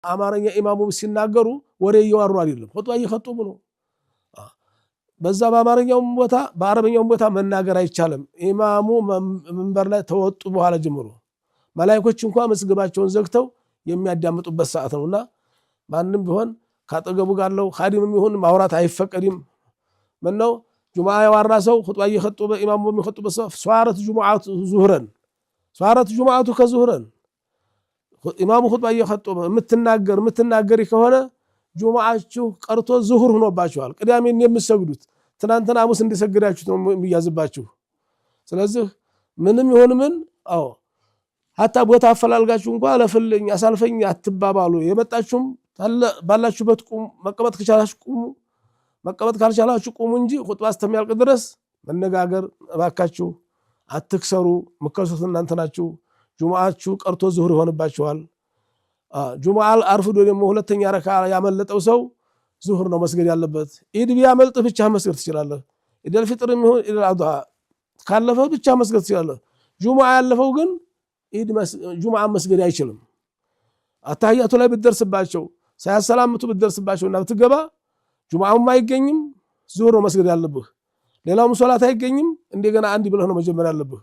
አማርኛ ኢማሙ ሲናገሩ ወሬ እያወሩ አይደለም ኹጥባ እየኸጡቡ ነው በዛ በአማርኛውም ቦታ በአረበኛውም ቦታ መናገር አይቻልም ኢማሙ መንበር ላይ ተወጡ በኋላ ጀምሮ መላእክቶች እንኳን መስገባቸውን ዘግተው የሚያዳምጡበት ሰዓት ነውና ማንንም ቢሆን ካጠገቡ ጋርለው ኻዲምም ይሁን ማውራት አይፈቀድም ምነው ጁማዓ ያዋራ ሰው ኹጥባ እየኸጡበ ኢማሙ በሚኸጡበት ሷረት ጁሙዓቱ ዙህረን ሷረት ጁሙዓቱ ከዙህረን ኢማሙ ኹጥባ እየኸጡበ የምትናገሪ ከሆነ ጁሙዓችሁ ቀርቶ ዙሁር ሆኖባችኋል ቅዳሜን የምትሰግዱት ትናንትና ሐሙስ እንደሰገዳችሁት ነው የሚያዝባችሁ ስለዚህ ምንም ይሁን ምን አዎ hatta ቦታ አፈላልጋችሁ እንኳን ለፍልኝ አሳልፈኝ አትባባሉ የመጣችሁም ባላችሁበት ቁም መቀመጥ ከቻላችሁ ቁሙ መቀመጥ ካልቻላችሁ ቁሙ እንጂ ኹጥባ እስከሚያልቅ ድረስ መነጋገር እባካችሁ አትክሰሩ መከሱት እናንተ ናችሁ ጁሙዓችሁ ቀርቶ ዙሁር ይሆንባችኋል ጁሙዓ አርፍዶ ደግሞ ሁለተኛ ረካ ያመለጠው ሰው ዙሁር ነው መስገድ ያለበት ኢድ ቢያመልጥ ብቻ መስገድ ትችላለህ ኢደል ፍጥርም ይሁን ኢደል አድሃ ካለፈው ብቻ መስገድ ትችላለህ ጁሙዓ ያለፈው ግን ኢድ ጁሙዓ መስገድ አይችልም አታህያቱ ላይ ብትደርስባቸው ሳያሰላምቱ ብትደርስባቸውና ብትገባ ጁሙዓውም አይገኝም ዙሁር ነው መስገድ ያለብህ ሌላውም ሶላት አይገኝም እንደገና አንድ ብለህ ነው መጀመር ያለብህ